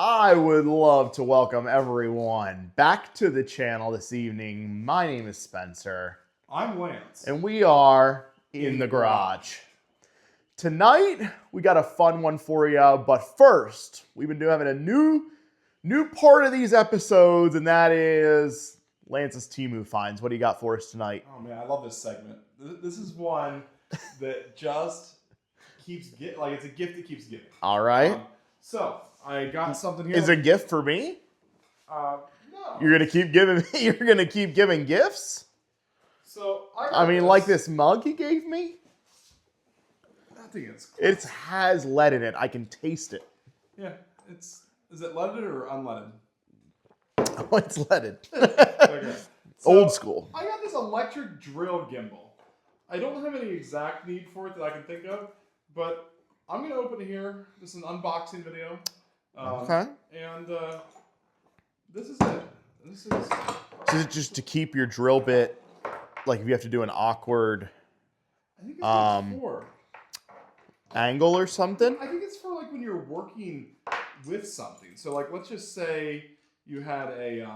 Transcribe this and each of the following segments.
I would love to welcome everyone back to the channel this evening. My name is Spencer. I'm Lance. And we are in the garage. Tonight, we got a fun one for you, but first, we've been having a new part of these episodes, and that is Lance's Temu finds. What do you got for us tonight? Oh man, I love this segment. This is one that just keeps getting, like, it's a gift that keeps giving. All right. So I got something here. Is it a gift for me? No. You're gonna keep giving me. You're gonna keep giving gifts. So I mean, like this mug he gave me. I think it's close. It has lead in it. I can taste it. Yeah, is it leaded or unleaded? Oh, it's leaded. Okay. So, Old school. I got this electric drill gimbal. I don't have any exact need for it that I can think of, but I'm gonna open it here. This is an unboxing video. Okay. And this is it. This is. So is it just to keep your drill bit, like if you have to do an awkward I think it's for. angle or something? I think it's for like when you're working with something. So like, let's just say you had a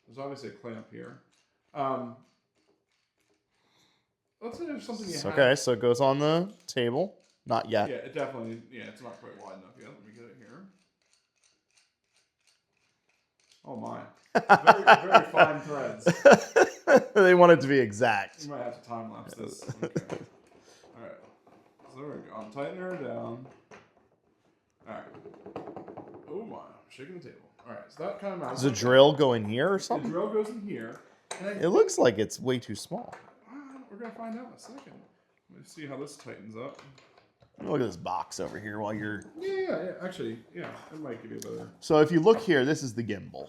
there's obviously a clamp here. Let's say there's something you have. Okay, so it goes on the table. Not yet. Yeah, it definitely. Yeah, it's not quite wide enough yet. Let me get it here. Oh my, very fine threads. They want it to be exact. You might have to time lapse this. Okay. All right. So there we go. I'm tightening her down. All right. Oh my, I'm shaking the table. All right, so that kind of mounts. Does the drill go in here or The something? drill goes in here. And It looks like it's way too small. we're gonna find out in a second. Let me see how this tightens up. Look at this box over here while you're... Yeah. Actually, yeah, it might give you a better. So if you look here, this is the gimbal.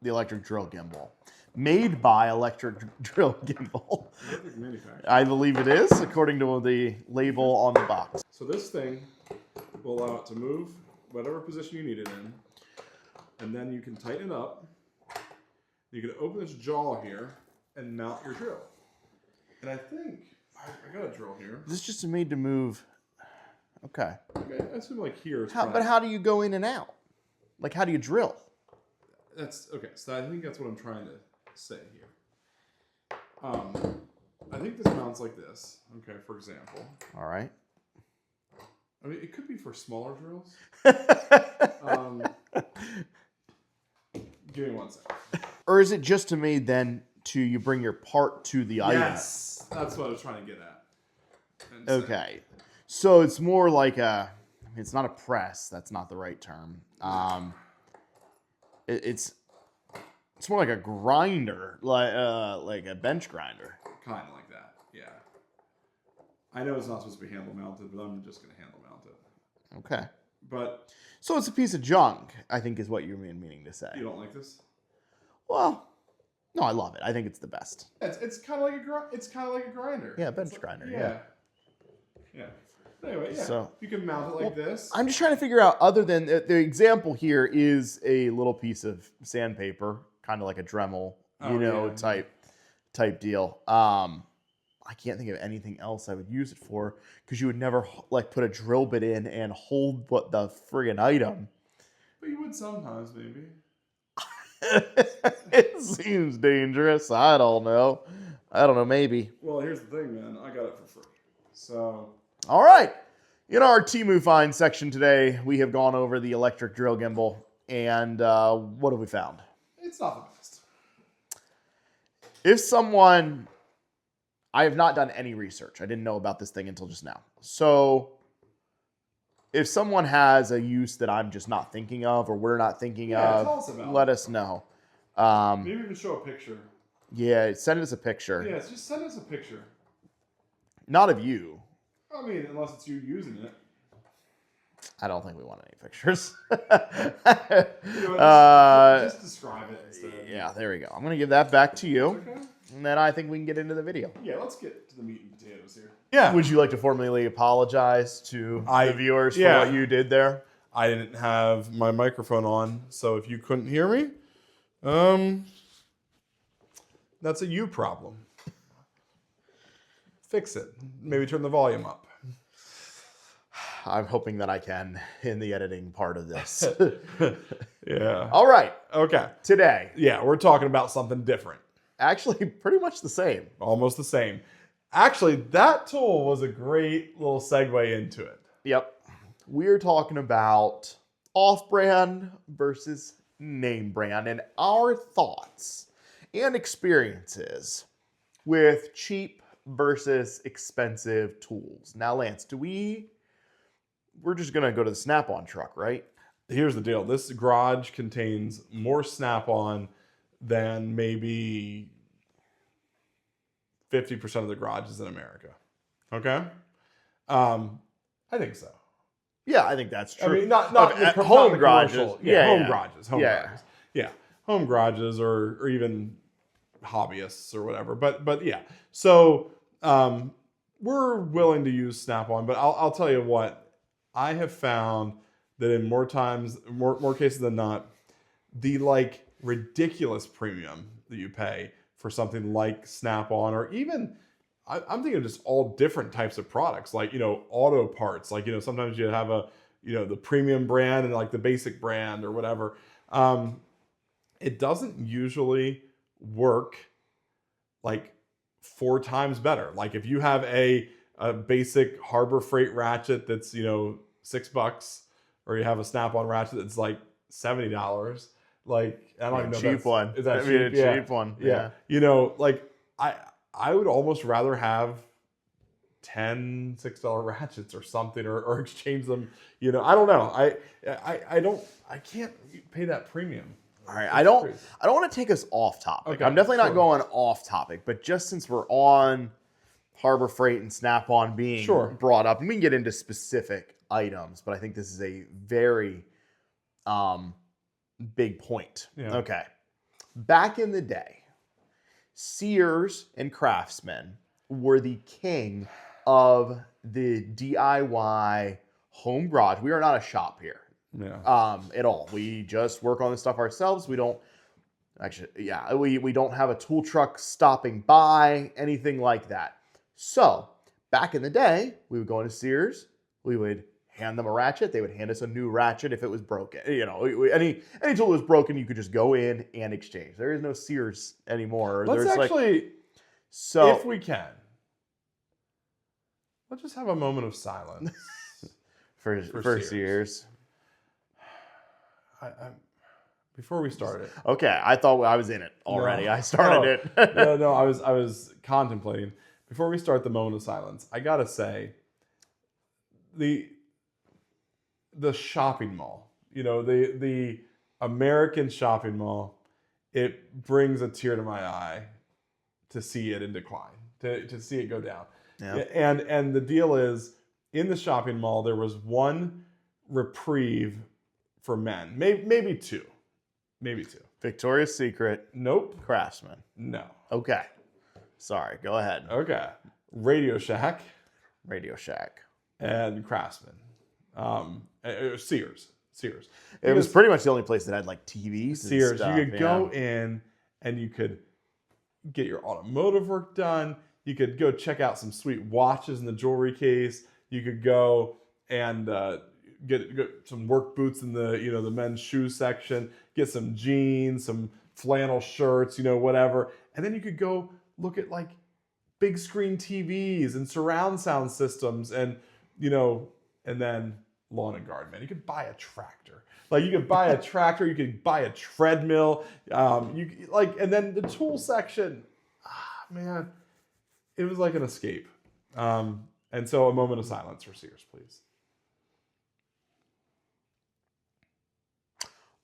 The electric drill gimbal. Made by Electric Drill Gimbal. Electric manufacturer. I believe it is, according to the label on the box. So this thing will allow it to move whatever position you need it in, and then you can tighten it up. You can open this jaw here and mount your drill. And I think I got a drill here. This is just made to move. Okay. Okay, I assume like here. It's But how do you go in and out? Like, how do you drill? That's okay. So I think that's what I'm trying to say here. I think this mounts like this. Okay, for example. All right. I mean, it could be for smaller drills. Give me 1 second. Or is it just made then to you bring your part to the item? Yes, that's what I was trying to get at. And Okay. So it's more like a, I mean, it's not a press. That's not the right term. It's more like a grinder, like a bench grinder. Kind of like that, yeah. I know it's not supposed to be handle mounted, but I'm just going to handle mount it. Okay. But So it's a piece of junk, I think is what you're meaning to say. you don't like this? Well, no, I love it. I think it's the best. It's kind of like a grinder. Yeah, bench grinder. Yeah. Yeah. Anyway, yeah. So- you can mount it like this. I'm just trying to figure out, other than the example here is a little piece of sandpaper, kind of like a Dremel, type deal. I can't think of anything else I would use it for, because you would never like put a drill bit in and hold what the friggin' item. But you would sometimes, maybe. It seems dangerous. I don't know, maybe. Well, here's the thing, man. I got it for free. So. All right. In our Temu Find section today, we have gone over the electric drill gimbal, and what have we found? It's not the best. If someone... I have not done any research. I didn't know about this thing until just now. So if someone has a use that I'm just not thinking of, or we're not thinking of, tell us about let us know. Maybe even show a picture. Yeah, send us a picture. Yeah, just send us a picture. Not of you. I mean, unless it's you using it. I don't think we want any pictures. Just describe it instead. Yeah, there we go. I'm going to give that back to you. Okay. And then I think we can get into the video. Yeah, let's get to the meat and potatoes here. Yeah. Would you like to formally apologize to the viewers for what you did there? I didn't have my microphone on, so if you couldn't hear me, that's a you problem. Fix it. Maybe turn the volume up. I'm hoping that I can in the editing part of this. Yeah. All right, Okay. today, Yeah, we're talking about something different. actually pretty much the same. Almost the same. Actually, that tool was a great little segue into it. Yep. We're talking about off-brand versus name brand and our thoughts and experiences with cheap versus expensive tools. Now, Lance, we're just going to go to the Snap-on truck, right? Here's the deal. This garage contains more Snap-on than maybe 50% of the garages in America. Okay? I think so. Yeah, I think that's true. I mean, not At the home not the garages. commercial. Yeah, home yeah. garages. Yeah. Yeah, home garages or even hobbyists or whatever. But yeah. So we're willing to use Snap-on, but I'll tell you what, I have found that in more cases than not, the like ridiculous premium that you pay for something like Snap-on, or even I'm thinking of just all different types of products, like, auto parts. Like, sometimes you have the premium brand and like the basic brand or whatever. It doesn't usually work like 4 times better. Like if you have a basic Harbor Freight ratchet that's, $6, or you have a Snap-on ratchet that's like $70. Like, I don't even know if cheap that's, one. is that I mean, cheap? a cheap one. Yeah. Like I would almost rather have 10 $6 ratchets or something, or exchange them. I don't know. I can't pay that premium. All right, I don't want to take us off topic. Okay, I'm definitely not sure. going off topic, but just since we're on Harbor Freight and Snap-on being Sure. brought up, and we can get into specific items, but I think this is a very big point. Yeah. Okay. Back in the day, Sears and Craftsman were the king of the DIY home garage. We are not a shop here. Yeah. At all. We just work on this stuff ourselves. We don't we don't have a tool truck stopping by, anything like that. So back in the day, we would go into Sears, we would hand them a ratchet, they would hand us a new ratchet if it was broken. Any tool that was broken, you could just go in and exchange. There is no Sears anymore. Let's There's actually, so if we can, let's just have a moment of silence. for Sears. Before we start it. Okay, I thought I was in it already. No. I started it. No, I was contemplating. Before we start the moment of silence, I gotta say, the shopping mall, the American shopping mall, it brings a tear to my eye to see it in decline, to see it go down. Yeah. And the deal is, in the shopping mall, there was one reprieve for men, maybe two. Victoria's Secret. Nope. Craftsman. No. Okay. Sorry. Go ahead. Okay. Radio Shack Radio Shack. and Craftsman. Sears. It was pretty much the only place that had like TVs. And Sears. stuff, You could go in and you could get your automotive work done. You could go check out some sweet watches in the jewelry case. You could go and get some work boots in the men's shoe section. Get some jeans, some flannel shirts, whatever. And then you could go look at like big screen TVs and surround sound systems, and and then lawn and garden, man. You could buy a tractor. Like you could buy a tractor, you could buy a treadmill. And then the tool section. Man, it was like an escape. And so a moment of silence for Sears, please.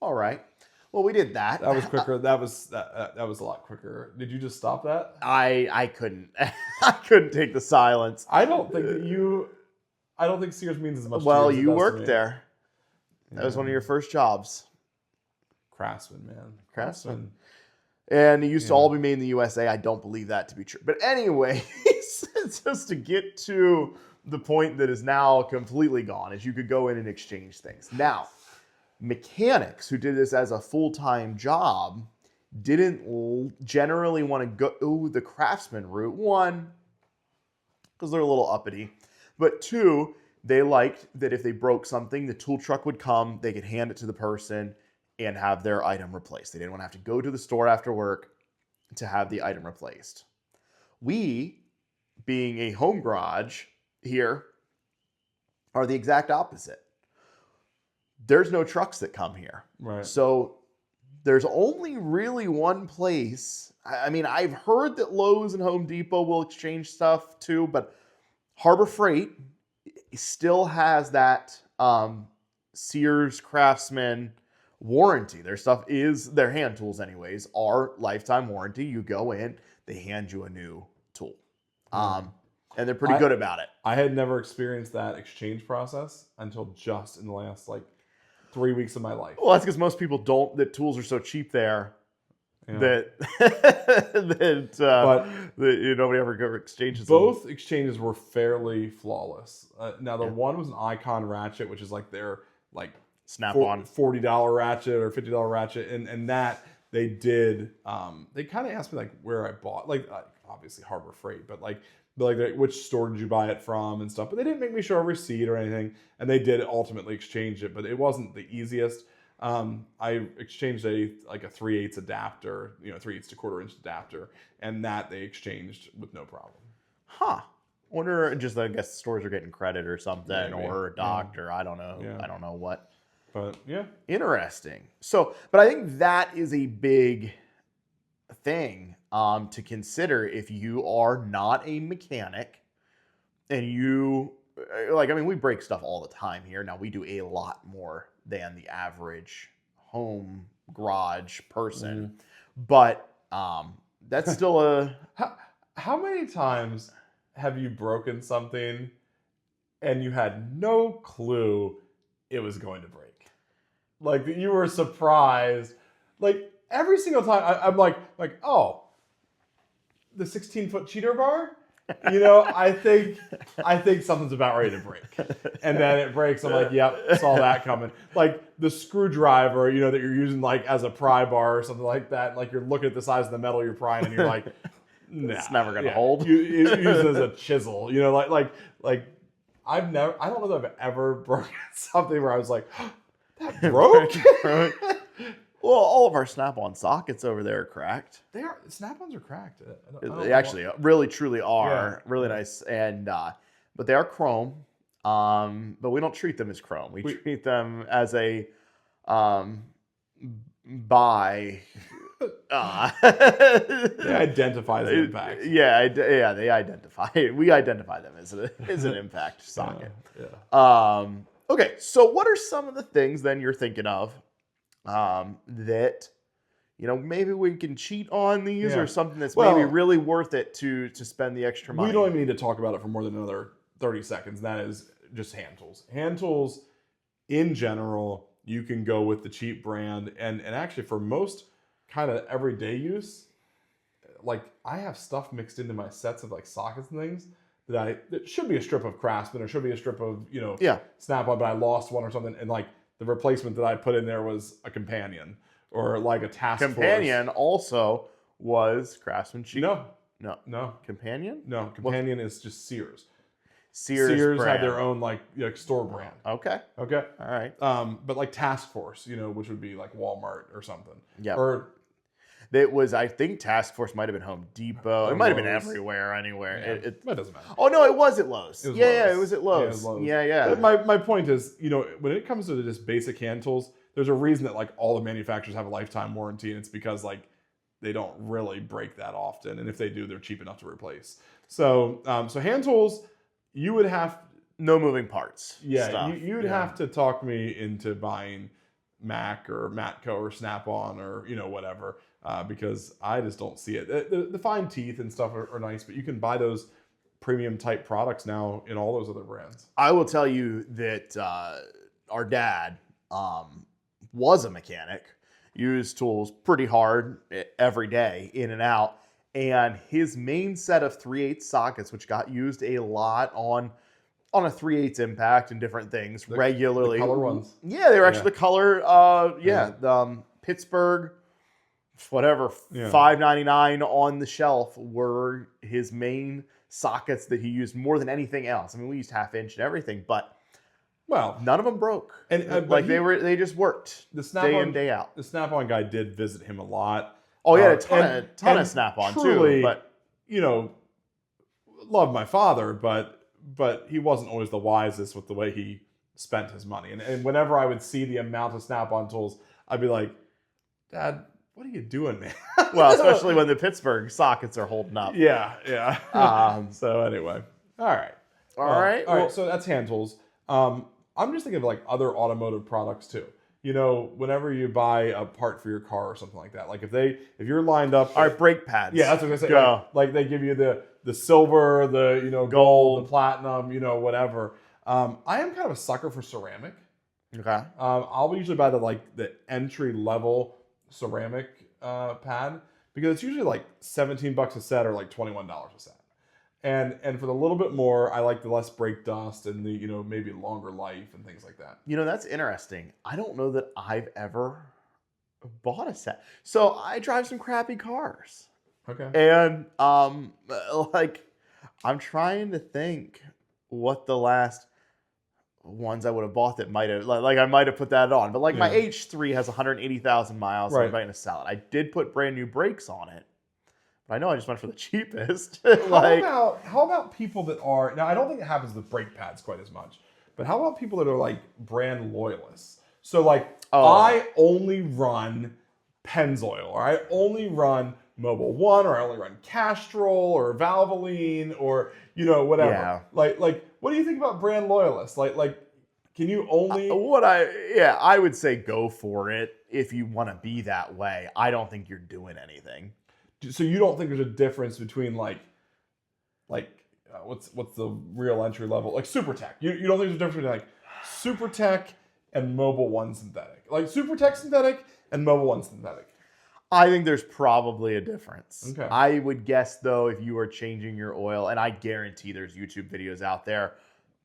All right. Well, we did that. That was quicker. That was a lot quicker. Did you just stop that? I couldn't. I couldn't take the silence. I don't think Sears means as much. Well, to you as it you does to worked me. there. That was one of your first jobs. Craftsman, man. Craftsman. And it used to all be made in the USA. I don't believe that to be true. But anyway, just to get to the point that is now completely gone, is you could go in and exchange things. Now, mechanics who did this as a full-time job didn't generally want to go the Craftsman route. One, because they're a little uppity. But two, They liked that if they broke something, the tool truck would come, they could hand it to the person and have their item replaced. They didn't want to have to go to the store after work to have the item replaced. We, being a home garage here, are the exact opposite. There's no trucks that come here. Right. So there's only really one place. I mean, I've heard that Lowe's and Home Depot will exchange stuff too, but Harbor Freight still has that Sears Craftsman warranty. Their stuff is, their hand tools anyways, are lifetime warranty. You go in, they hand you a new tool. And they're pretty good about it. I had never experienced that exchange process until just in the last 3 weeks of my life. Well, that's because most people don't, that tools are so cheap there that nobody ever exchanges them. Both exchanges were fairly flawless. Now, the one was an Icon ratchet, which is their Snap-on $40 ratchet or $50 ratchet. And that they did, they kind of asked me where I bought, obviously Harbor Freight, but which store did you buy it from and stuff. But they didn't make me show a receipt or anything. And they did ultimately exchange it, but it wasn't the easiest. I exchanged a 3/8 adapter, 3/8 to 1/4 inch adapter, and that they exchanged with no problem. Huh. Wonder, just I guess stores are getting credit or something, Maybe. or a doctor. I don't know. Yeah. I don't know what. But yeah. Interesting. So, but I think that is a big thing to consider if you are not a mechanic and you, we break stuff all the time here. Now, we do a lot more than the average home garage person. But that's still a... How many times have you broken something and you had no clue it was going to break? You were surprised. Every single time I'm oh, the 16-foot cheater bar? I think something's about ready to break. And then it breaks. I'm yep, saw that coming. The screwdriver, that you're using as a pry bar or something like that. You're looking at the size of the metal you're prying and you're nah, it's never going to hold. You use it as a chisel. I don't know that I've ever broken something where I was that broke? Well, all of our Snap-on sockets over there are cracked. They are. Snap-ons are cracked. They actually really, truly are. Yeah. Really nice. And but they are chrome. But we don't treat them as chrome. We treat them as a buy. They identify as an impact. Yeah, they identify. We identify them as an impact socket. Yeah. Okay, so what are some of the things then you're thinking of that maybe we can cheat on these, or something that's maybe really worth it to spend the extra money? We don't even need to talk about it for more than another 30 seconds. And that is just hand tools. Hand tools in general, you can go with the cheap brand, and actually for most kind of everyday use, I have stuff mixed into my sets of sockets and things that should be a strip of Craftsman or should be a strip of Snap-on, but I lost one or something, and the replacement that I put in there was a Companion or a Task Force. Companion also was Craftsman cheap. No. Companion? No, Companion is just Sears. Sears had their own store brand. Okay. All right. But Task Force, which would be Walmart or something. Yeah. Or it was, I think Task Force might have been Home Depot. It might have been everywhere, anywhere. Yeah, it doesn't matter. Oh no, it was at Lowe's. It was at Lowe's. Yeah. My point is, when it comes to just basic hand tools, there's a reason that all the manufacturers have a lifetime warranty, and it's because they don't really break that often, and if they do, they're cheap enough to replace. So hand tools, you would have no moving parts. Yeah, you'd have to talk me into buying Mac or Matco or Snap-on or whatever, because I just don't see it. The fine teeth and stuff are nice, but you can buy those premium type products now in all those other brands. I will tell you that our dad was a mechanic, used tools pretty hard every day, in and out. And his main set of 3/8 sockets, which got used a lot on a 3/8 impact and different things regularly. The color ones. Yeah, they were actually the color. The Pittsburgh, whatever, $5.99 on the shelf were his main sockets that he used more than anything else. I mean, we used 1/2 inch and everything, but Well, None of them broke. and Like they just worked the day Snap-on in, day out. The Snap-on guy did visit him a lot. Oh, yeah, a ton and of Snap-on truly, too. But you know, love my father, but he wasn't always the wisest with the way he spent his money. And whenever I would see the amount of Snap-on tools, I'd be like, Dad, what are you doing, man? well, especially when the Pittsburgh sockets are holding up. Yeah. So anyway, all right. All right. Well, so that's hand tools. I'm just thinking of like other automotive products too. You know, whenever you buy a part for your car or something like that, like if you're lined up, All right, brake pads. yeah, that's what I was gonna say. Go. Like they give you the silver, the gold, the platinum, whatever. I am kind of a sucker for ceramic. Okay. I'll usually buy the entry level ceramic pad because it's usually like $17 a set or like $21 a set. And for the little bit more, I like the less brake dust and the maybe longer life and things like that. That's interesting. I don't know that I've ever bought a set. So I drive some crappy cars. Okay. And like I'm trying to think what the last ones I would have bought that might have like I might have put that on. But like my H3 has 180,000 miles. So I'm buying a salad. I did put brand new brakes on it. But I know I just went for the cheapest. How about people that are now? I don't think it happens with brake pads quite as much. But how about people that are like brand loyalists? So like I only run Pennzoil, or I only run Mobil 1, or I only run Castrol or Valvoline, or whatever. Yeah. Like what do you think about brand loyalists? Like can you only I would say go for it if you want to be that way. I don't think you're doing anything. So you don't think there's a difference between like what's the real entry level, like SuperTech? You don't think there's a difference between like SuperTech and Mobil 1 synthetic, like SuperTech synthetic and Mobil 1 synthetic? I think there's probably a difference. Okay. I would guess though, if you are changing your oil, and I guarantee there's YouTube videos out there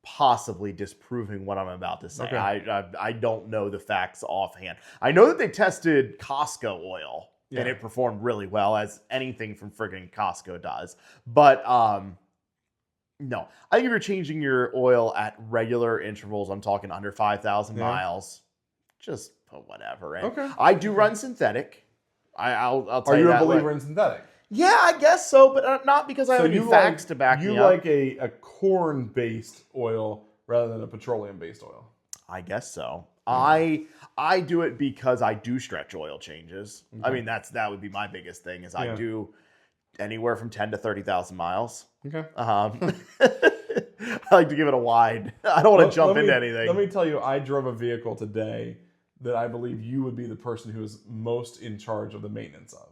possibly disproving what I'm about to say. Okay. I don't know the facts offhand. I know that they tested Costco oil. Yeah. And it performed really well, as anything from friggin' Costco does. But no, I think if you're changing your oil at regular intervals, I'm talking under 5,000 miles, just put whatever in. Okay. I do run synthetic. I'll tell Are you you a that. believer in synthetic? Yeah, I guess so, but not because I have any facts to back me up. You like a corn-based oil rather than a petroleum-based oil? I guess so. I do it because I do stretch oil changes. Okay. I mean, that would be my biggest thing is I do anywhere from 10 to 30,000 miles. Okay. I like to give it a wide. I don't want to jump into anything. Let me tell you, I drove a vehicle today that I believe you would be the person who is most in charge of the maintenance of.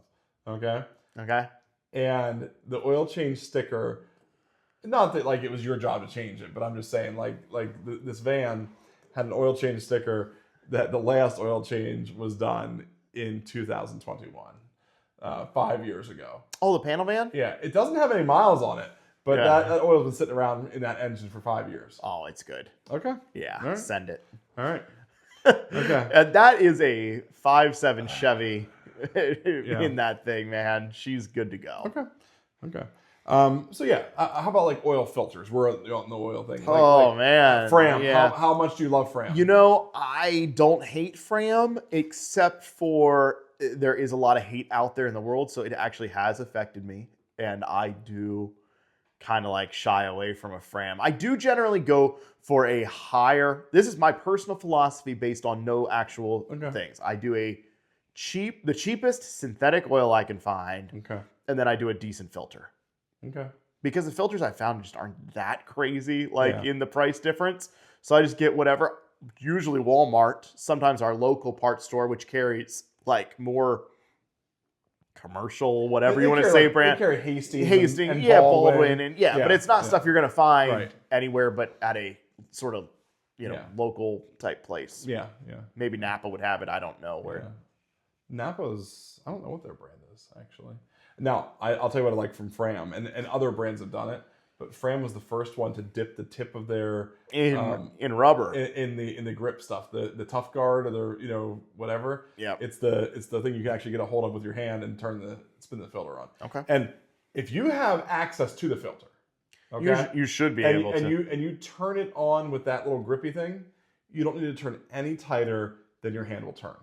Okay? Okay. And the oil change sticker, not that like it was your job to change it, but I'm just saying this van had an oil change sticker that the last oil change was done in 2021, 5 years ago. Oh, the panel van? Yeah, it doesn't have any miles on it, but that oil's been sitting around in that engine for 5 years. Oh, it's good. Okay. Yeah, All right. Send it. All right. Okay. And that is a 5.7 Chevy in that thing, man. She's good to go. Okay. So yeah, how about like oil filters? We're on the oil thing. Man. Fram. Yeah. How much do you love Fram? I don't hate Fram, except for there is a lot of hate out there in the world, so it actually has affected me, and I do kind of like shy away from a Fram. I do generally go for a higher, this is my personal philosophy based on no actual things. I do the cheapest synthetic oil I can find, and then I do a decent filter. Okay. Because the filters I found just aren't that crazy, in the price difference. So I just get whatever, usually Walmart, sometimes our local parts store, which carries like more commercial, whatever you want to say, brand. They carry Hastings and Baldwin, and but it's not stuff you're going to find anywhere but at a sort of, local type place. Yeah. Maybe Napa would have it. I don't know where. Yeah. Napa's, I don't know what their brand is, actually. Now, I'll tell you what I like from Fram, and other brands have done it, but Fram was the first one to dip the tip of their in rubber in the grip stuff, the Tough Guard or the whatever. Yeah, it's the thing you can actually get a hold of with your hand and spin the filter on. Okay, and if you have access to the filter, you should be able to, and you turn it on with that little grippy thing, you don't need to turn any tighter than your hand will turn.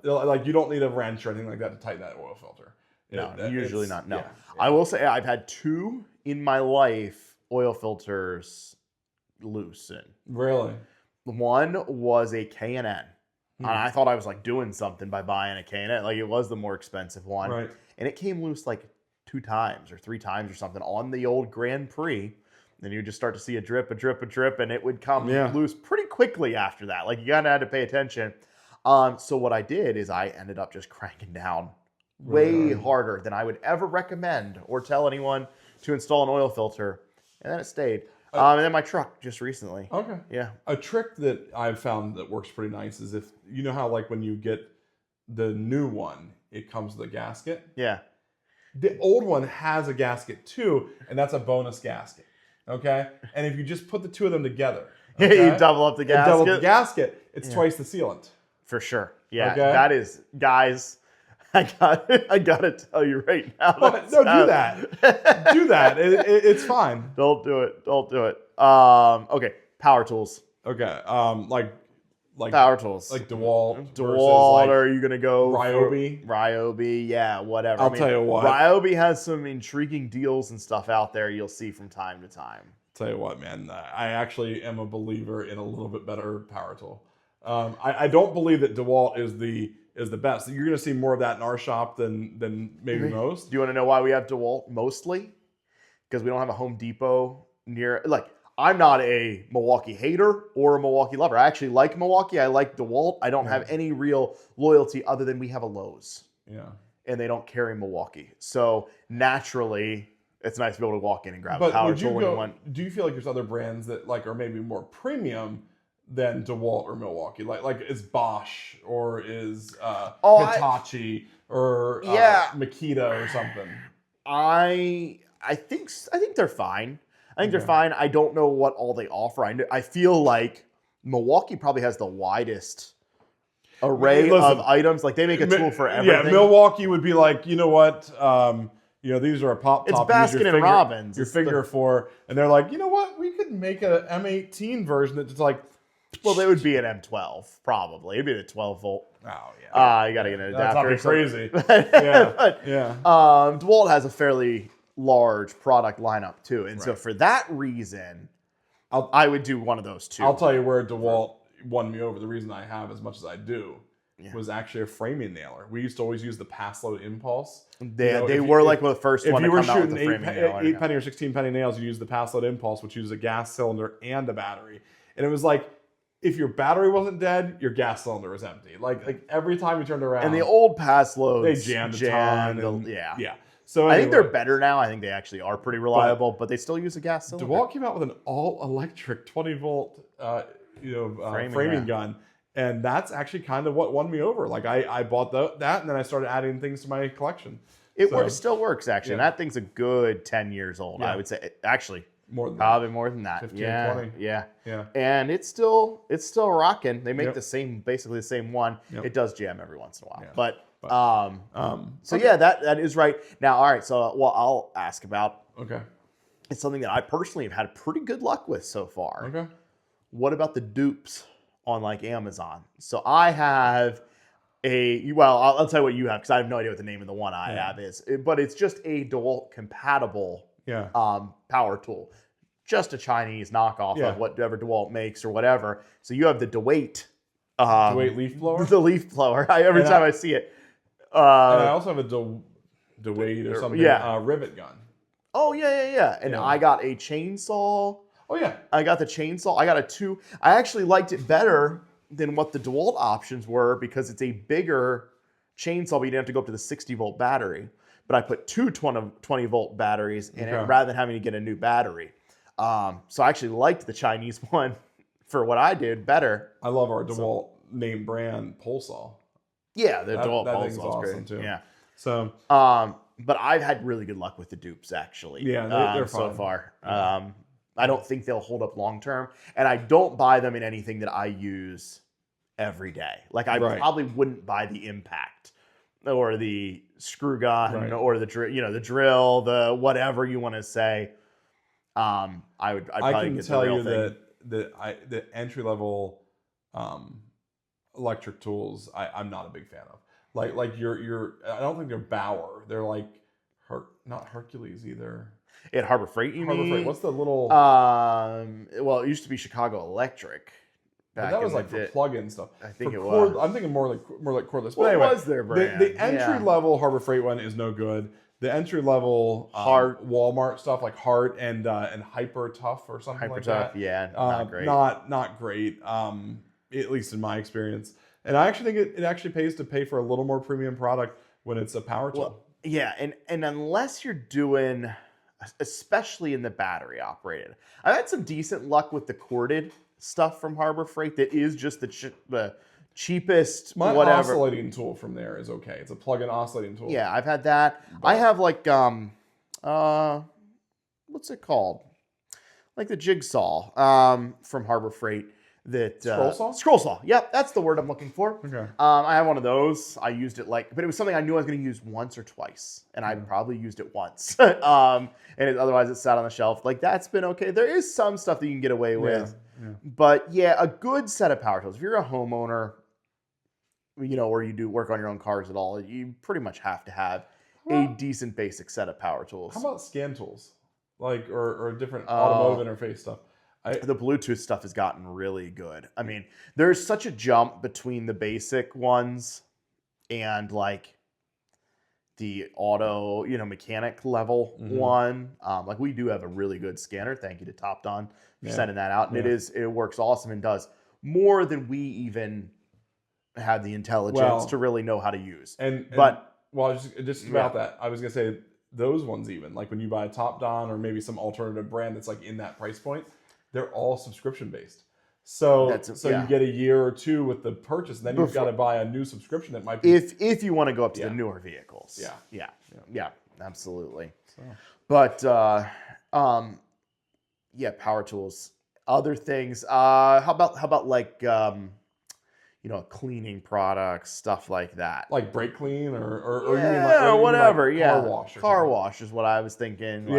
Like you don't need a wrench or anything like that to tighten that oil filter. No, usually not. No. Yeah. I will say I've had 2 in my life oil filters loosen. Really? One was a K&N. And I thought I was like doing something by buying a K&N. Like it was the more expensive one. Right. And it came loose like 2 times or 3 times or something on the old Grand Prix. Then you would just start to see a drip, and it would come loose pretty quickly after that. Like you kind of had to pay attention. So what I did is I ended up just cranking down way harder than I would ever recommend or tell anyone to install an oil filter. And then it stayed. And then my truck just recently. Okay. Yeah. A trick that I've found that works pretty nice is if, you know how like when you get the new one, it comes with a gasket? Yeah. The old one has a gasket too, and that's a bonus gasket. Okay? And if you just put the 2 of them together. Okay? You double up the gasket. Double the gasket, it's twice the sealant. For sure. Yeah. Okay? That is, guys, I gotta tell you right now. No, do that. Do that. It's fine. Don't do it. Okay. Power tools. Okay. Like Power tools. like DeWalt. DeWalt, Like or are you gonna go Ryobi? Ryobi, yeah, whatever. I'll tell you what. Ryobi has some intriguing deals and stuff out there you'll see from time to time. Tell you what, man. I actually am a believer in a little bit better power tool. I don't believe that DeWalt is the best. You're going to see more of that in our shop than maybe most. Do you want to know why we have DeWalt mostly? Because we don't have a Home Depot near. Like, I'm not a Milwaukee hater or a Milwaukee lover. I actually like Milwaukee. I like DeWalt. I don't have any real loyalty other than we have a Lowe's. Yeah. And they don't carry Milwaukee. So naturally, it's nice to be able to walk in and grab a power tool when you want. Do you feel like there's other brands that like are maybe more premium than DeWalt or Milwaukee? Like is Bosch or is Hitachi or Makita or something? I think they're fine. I think they're fine. I don't know what all they offer. I feel like Milwaukee probably has the widest array of items. Like they make a tool for everything. Yeah, Milwaukee would be like, you know what? These are a pop top. It's Baskin and Robbins. Your figure 4, and they're like, you know what? We could make a M18 version that's like. Well, they would be an M12 probably. It'd be the 12 volt. Oh yeah. You got to get an adapter. That's not crazy. Yeah. DeWalt has a fairly large product lineup too, and so for that reason, I would do one of those 2. I'll tell you where DeWalt won me over. The reason I have as much as I do was actually a framing nailer. We used to always use the pass load impulse. They were like one of the first one to come out with the framing nailer. 8 penny or 16 penny nails, you use the pass load impulse, which uses a gas cylinder and a battery. And it was like, if your battery wasn't dead, your gas cylinder was empty. Like every time you turned around. And the old pass loads, they jammed a ton. Yeah. So anyway, I think they're better now. I think they actually are pretty reliable, but they still use a gas cylinder. DeWalt came out with an all-electric 20-volt framing gun, and that's actually kind of what won me over. Like I bought that, and then I started adding things to my collection. It still works actually. And that thing's a good 10 years old. I would say actually. Probably more than that. 15, yeah, 20. Yeah. Yeah. And it's still rocking. They make basically the same one. Yep. It does jam every once in a while. Yeah. So yeah, that is right. Now, all right, so I'll ask about it's something that I personally have had pretty good luck with so far. Okay. What about the dupes on like Amazon? So I have I'll tell you what you have because I have no idea what the name of the one I have is. But it's just a DeWalt compatible power tool. Just a Chinese knockoff of whatever DeWalt makes or whatever. So you have the DeWalt DeWalt leaf blower? The leaf blower. Every time I see it. And I also have a DeWalt or something rivet gun. Oh, yeah. And I got a chainsaw. Oh, yeah. I got the chainsaw. I got a 2. I actually liked it better than what the DeWalt options were because it's a bigger chainsaw, but you didn't have to go up to the 60-volt battery. But I put 2 20-volt batteries in it rather than having to get a new battery. So I actually liked the Chinese one for what I did better. I love our DeWalt name brand pole saw. Yeah, the DeWalt pole saw is awesome great too. Yeah. So, but I've had really good luck with the dupes actually. Yeah, they're fine. So far. I don't think they'll hold up long term, and I don't buy them in anything that I use every day. Like I probably wouldn't buy the Impact or the screw gun or the drill, the whatever you want to say. I can tell you that the entry level electric tools, I'm not a big fan of. Like your I don't think they're Bauer. They're like not Hercules either. At Harbor Freight, you Harbor mean? Freight. What's the little? Well, it used to be Chicago Electric. But that was like for plug-in stuff. I think for it was. I'm thinking more like cordless. But What anyway, was their brand? The entry level Harbor Freight one is no good. The entry level Hart Walmart stuff like Hart and Hyper Tough or something Hyper like Tough, that. yeah, not great. Not great. At least in my experience. And I actually think it actually pays to pay for a little more premium product when it's a power tool. Well, yeah, and unless you're doing, especially in the battery operated, I've had some decent luck with the corded stuff from Harbor Freight that is just the cheapest. My whatever oscillating tool from there is okay. It's a plug-in oscillating tool. Yeah, I've had that. But I have like what's it called? Like the jigsaw from Harbor Freight. That Scroll saw? Scroll saw. Yep, that's the word I'm looking for. Okay. I have one of those. I used it but it was something I knew I was going to use once or twice, and I probably used it once. Otherwise it sat on the shelf. Like that's been okay. There is some stuff that you can get away with, but yeah, a good set of power tools. If you're a homeowner, or you do work on your own cars at all, you pretty much have to have a decent basic set of power tools. How about scan tools, like or different automotive interface stuff? The Bluetooth stuff has gotten really good. I mean, there's such a jump between the basic ones and like the auto, mechanic level one. Like we do have a really good scanner. Thank you to Top Don for sending that out. And it works awesome and does more than we even have the intelligence to really know how to use. Just about that, I was gonna say those ones even like when you buy a Top Don or maybe some alternative brand that's like in that price point. They're all subscription based. So you get a year or two with the purchase, and then you've got to buy a new subscription that might be if you want to go up to the newer vehicles. Yeah, absolutely. So. But power tools. Other things. How about like cleaning products, stuff like that. Like brake clean or you mean like whatever. Car wash. Car wash is what I was thinking.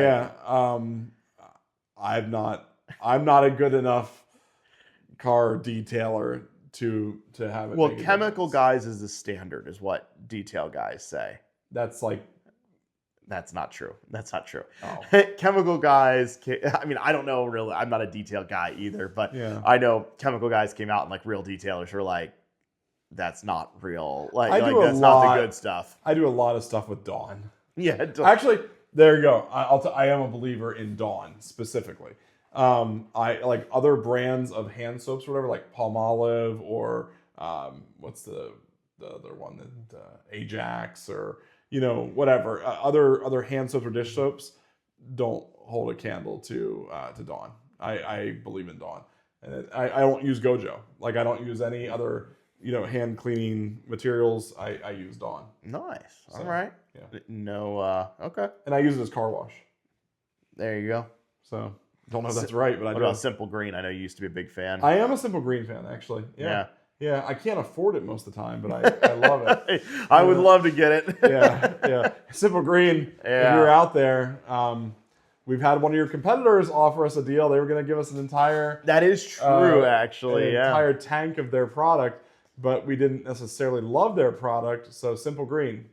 I'm not a good enough car detailer to have it. Well, chemical guys is the standard, is what detail guys say. That's not true. That's not true. Oh. Chemical guys, I don't know really. I'm not a detail guy either, but I know chemical guys came out and like real detailers were like, that's not real. That's not the good stuff. I do a lot of stuff with Dawn. Yeah. Actually, there you go. I am a believer in Dawn specifically. I like other brands of hand soaps or whatever, like Palmolive or what's the other one that Ajax or whatever other hand soaps or dish soaps don't hold a candle to Dawn. I believe in Dawn, and I don't use Gojo. Like I don't use any other hand cleaning materials. I use Dawn. Nice. So, all right. Yeah. No. Okay. And I use it as car wash. There you go. So. Don't know if that's right, but I do. What about Simple Green? I know you used to be a big fan. I am a Simple Green fan, actually. Yeah. I can't afford it most of the time, but I love it. I would love to get it. Yeah. Simple Green, if you're out there, we've had one of your competitors offer us a deal. They were going to give us an entire... That is true, actually. Entire tank of their product, but we didn't necessarily love their product, so Simple Green.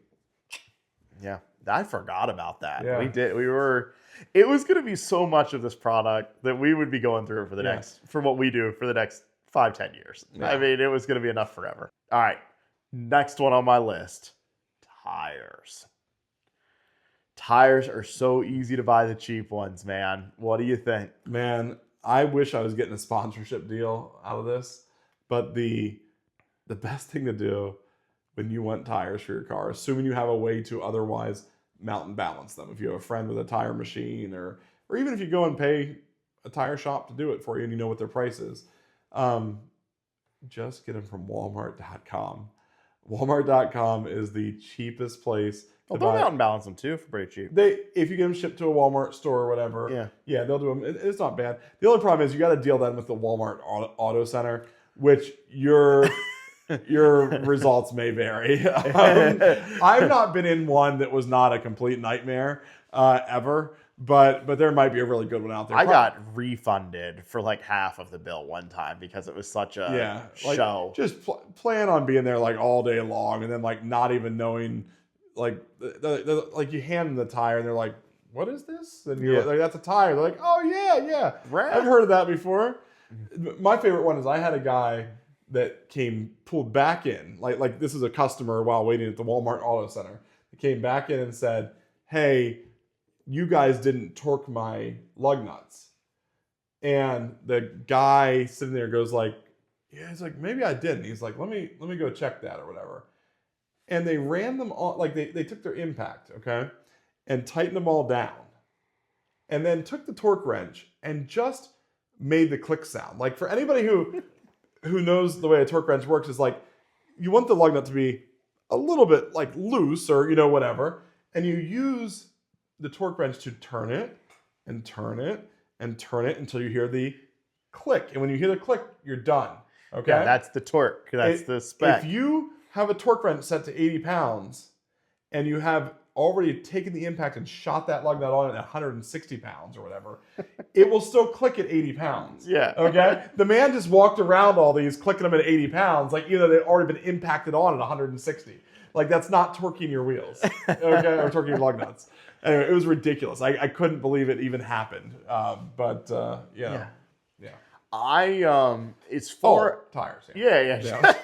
Yeah, I forgot about that. Yeah. We did. It was going to be so much of this product that we would be going through for what we do for the next 5-10 years. Yeah. I mean, it was going to be enough forever. All right. Next one on my list, tires. Tires are so easy to buy the cheap ones, man. What do you think? Man, I wish I was getting a sponsorship deal out of this, but the best thing to do when you want tires for your car, assuming you have a way to otherwise mount and balance them. If you have a friend with a tire machine or even if you go and pay a tire shop to do it for you and you know what their price is, just get them from Walmart.com. Walmart.com is the cheapest place. They'll mount and balance them too for pretty cheap. If you get them shipped to a Walmart store or whatever, they'll do them. It's not bad. The only problem is you got to deal then with the Walmart Auto Center, which your results may vary. I've not been in one that was not a complete nightmare ever, but there might be a really good one out there. I got refunded for like half of the bill one time because it was such a like, show. Just plan on being there like all day long, and then like not even knowing, like like you hand them the tire and they're like, "What is this?" And you're like, "That's a tire." They're like, "Oh yeah, Right. I've heard of that before." My favorite one is I had a guy that pulled back in, like this is a customer while waiting at the Walmart Auto Center. He came back in and said, "Hey, you guys didn't torque my lug nuts." And the guy sitting there goes like, "Yeah," he's like, "Maybe I didn't." He's like, let me go check that or whatever. And they ran them on, like they took their impact, okay, and tightened them all down. And then took the torque wrench and just made the click sound. Like for anybody who knows the way a torque wrench works, is like you want the lug nut to be a little bit like loose or whatever, and you use the torque wrench to turn it and turn it and turn it until you hear the click. And when you hear the click, you're done. Okay? Yeah, that's the torque. That's the spec. If you have a torque wrench set to 80 pounds and you have already taken the impact and shot that lug nut on at 160 pounds or whatever, it will still click at 80 pounds. Yeah. Okay? The man just walked around all these clicking them at 80 pounds, like they've already been impacted on at 160. Like that's not torquing your wheels, okay, or torquing your lug nuts. Anyway, it was ridiculous. I couldn't believe it even happened. Yeah. As far tires. yeah.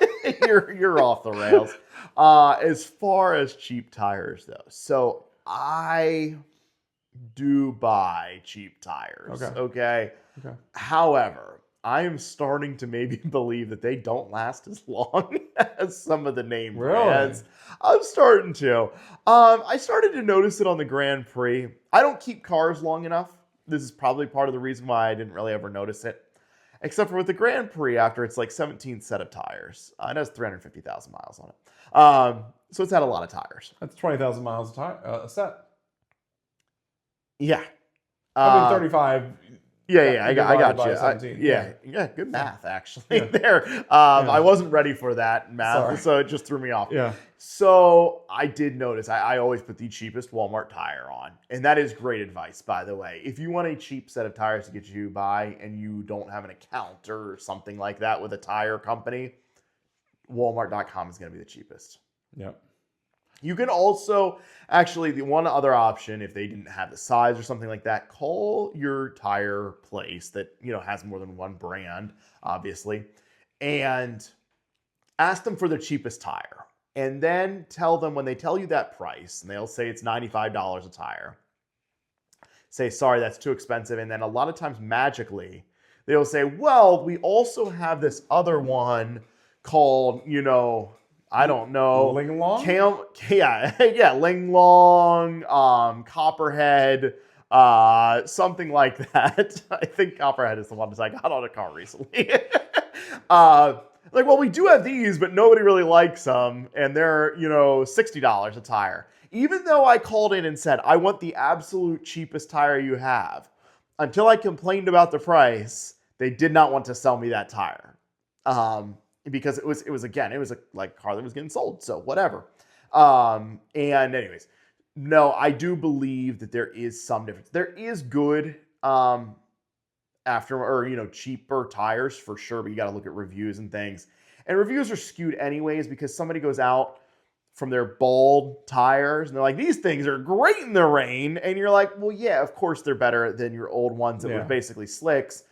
you're off the rails. As far as cheap tires though, so I do buy cheap tires. Okay. However, I am starting to maybe believe that they don't last as long as some of the name brands. I'm starting to. I started to notice it on the Grand Prix. I don't keep cars long enough. This is probably part of the reason why I didn't really ever notice it. Except for with the Grand Prix, after it's like 17 set of tires. It has 350,000 miles on it. So it's had a lot of tires. That's 20,000 miles a set. Yeah. I mean, 35. Yeah, I got you. Yeah, good math actually there. I wasn't ready for that math, so it just threw me off. Yeah. So I did notice I always put the cheapest Walmart tire on, and that is great advice, by the way. If you want a cheap set of tires to get you by, and you don't have an account or something like that with a tire company, Walmart.com is going to be the cheapest. Yep. You can also, actually, the one other option, if they didn't have the size or something like that, call your tire place that, has more than one brand, obviously, and ask them for the cheapest tire. And then tell them, when they tell you that price, and they'll say it's $95 a tire, say, sorry, that's too expensive. And then a lot of times, magically, they'll say, well, we also have this other one called, I don't know. Linglong? Linglong, Copperhead, something like that. I think Copperhead is the one that I got on a car recently. We do have these, but nobody really likes them, and they're, $60 a tire. Even though I called in and said, I want the absolute cheapest tire you have, until I complained about the price, they did not want to sell me that tire. Because it was a car that was getting sold, so whatever. And anyways, no, I do believe that there is some difference. There is good cheaper tires for sure, but you got to look at reviews and things. And reviews are skewed anyways because somebody goes out from their bald tires and they're like, these things are great in the rain, and you're like, well, yeah, of course they're better than your old ones that were basically slicks.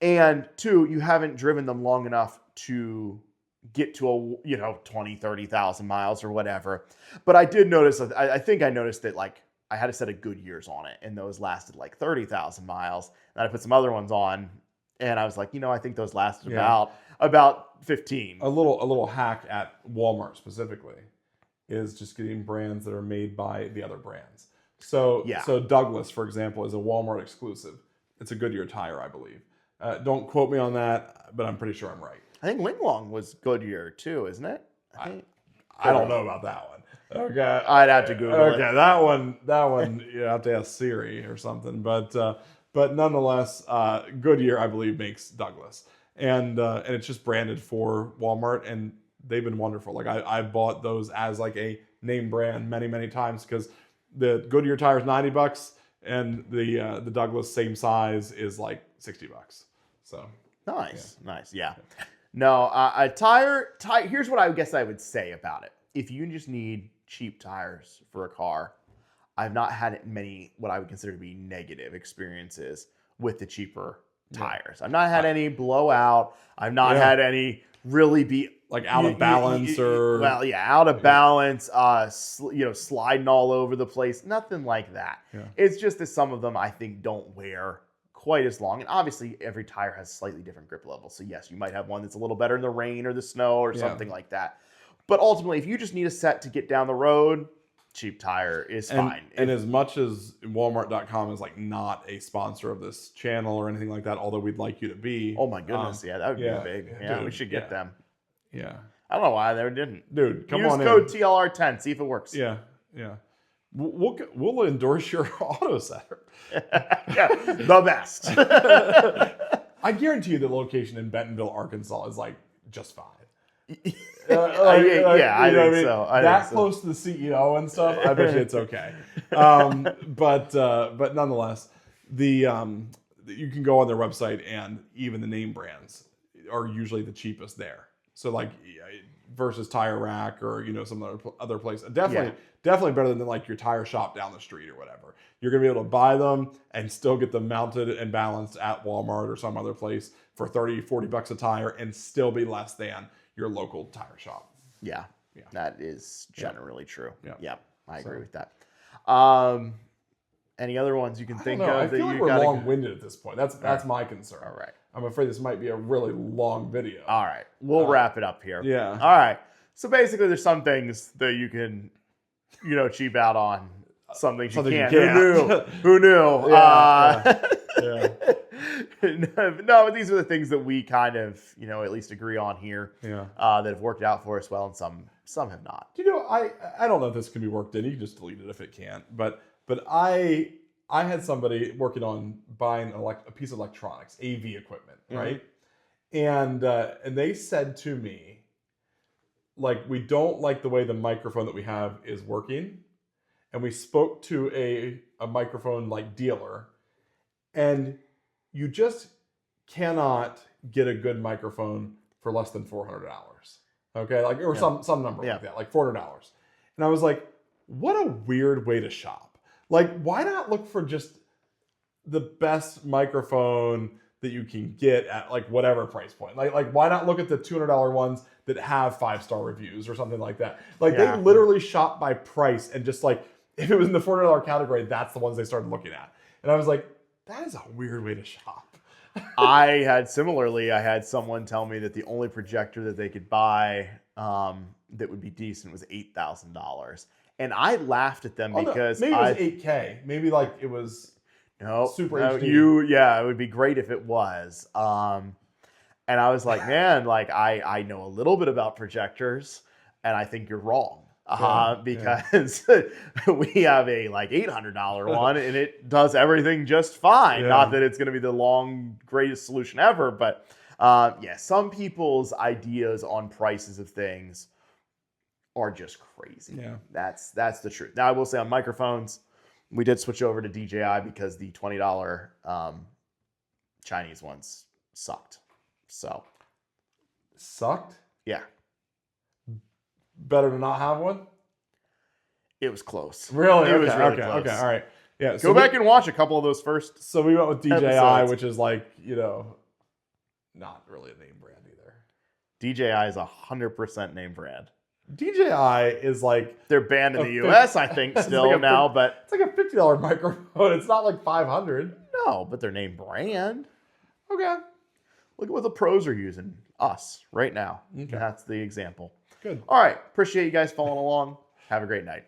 And two, you haven't driven them long enough to get to 20, 30,000 miles or whatever. But I did notice, I think I noticed that I had a set of Goodyears on it, and those lasted 30,000 miles. And I put some other ones on, and I was like, I think those lasted about 15. A little hack at Walmart specifically is just getting brands that are made by the other brands. So Douglas, for example, is a Walmart exclusive. It's a Goodyear tire, I believe. Don't quote me on that, but I'm pretty sure I'm right. I think Linglong was Goodyear too, isn't it? I don't know about that one. Okay, I'd have to Google it. Okay, that one, you have to ask Siri or something. But nonetheless, Goodyear, I believe, makes Douglas, and it's just branded for Walmart, and they've been wonderful. I bought those as a name brand many times because the Goodyear tire is $90, and the Douglas same size is like $60. So Nice. Yeah. No, a tire. Here's what I guess I would say about it. If you just need cheap tires for a car, I've not had many what I would consider to be negative experiences with the cheaper tires. I've not had any blowout. I've not had any really be like out of balance or out of balance. Sliding all over the place. Nothing like that. Yeah. It's just that some of them I think don't wear quite as long, and obviously every tire has slightly different grip level. So yes, you might have one that's a little better in the rain or the snow or something like that. But ultimately, if you just need a set to get down the road, cheap tire is fine. And as much as Walmart.com is like not a sponsor of this channel or anything like that, although we'd like you to be. Oh my goodness, that would be big. Yeah, dude, we should get them. Yeah. I don't know why they didn't. Dude, come Use on code in. TLR10, see if it works. Yeah. We'll endorse your auto setter. The best. I guarantee you the location in Bentonville, Arkansas is like just fine. I think so. That close to the CEO and stuff, I bet you it's okay. But nonetheless, you can go on their website and even the name brands are usually the cheapest there. So like versus Tire Rack or some other place, definitely better than like your tire shop down the street or whatever. You're gonna be able to buy them and still get them mounted and balanced at Walmart or some other place for $30-$40 a tire and still be less than your local tire shop. Yeah. That is generally true. Yeah. I agree with that. Any other ones you can think of? I feel like we're long-winded at this point. That's my concern. All right. I'm afraid this might be a really long video. All right. We'll wrap it up here. Yeah. All right. So basically, there's some things that you can, cheap out on. Some things you can't. Who knew? No, but these are the things that we kind of, at least agree on here. Yeah. That have worked out for us well, and some have not. I don't know if this can be worked in. You can just delete it if it can't. But I had somebody working on buying a piece of electronics, AV equipment, right? And they said to me, like, we don't like the way the microphone that we have is working. And we spoke to a microphone like dealer, and you just cannot get a good microphone for less than $400. Okay, some number like that, like $400. And I was like, what a weird way to shop. Like, why not look for just the best microphone that you can get at like whatever price point? Like why not look at the $200 ones that have 5-star reviews or something like that? Like they literally shop by price, and just like if it was in the $400 category, that's the ones they started looking at. And I was like, that is a weird way to shop. I had someone tell me that the only projector that they could buy that would be decent was $8,000. And I laughed at them because maybe it was 8K. Maybe like it was super HD. It would be great if it was. And I was like, man, like I know a little bit about projectors, and I think you're wrong. Because we have a like $800 one, and it does everything just fine. Not that it's going to be the greatest solution ever, but some people's ideas on prices of things are just crazy. Yeah, that's the truth. Now I will say on microphones, we did switch over to DJI because the $20 Chinese ones sucked. So sucked? Yeah. Better to not have one? It was close. Really? It was really close. Okay, all right. Yeah. Go back and watch a couple of those first. So we went with DJI, episodes. which is like, not really a name brand either. DJI is 100% name brand. DJI is like... They're banned in the US, I think, still like now, but... It's like a $50 microphone. It's not like $500. No, but they're name brand. Okay. Look at what the pros are using. Us, right now. Okay. That's the example. Good. All right. Appreciate you guys following along. Have a great night.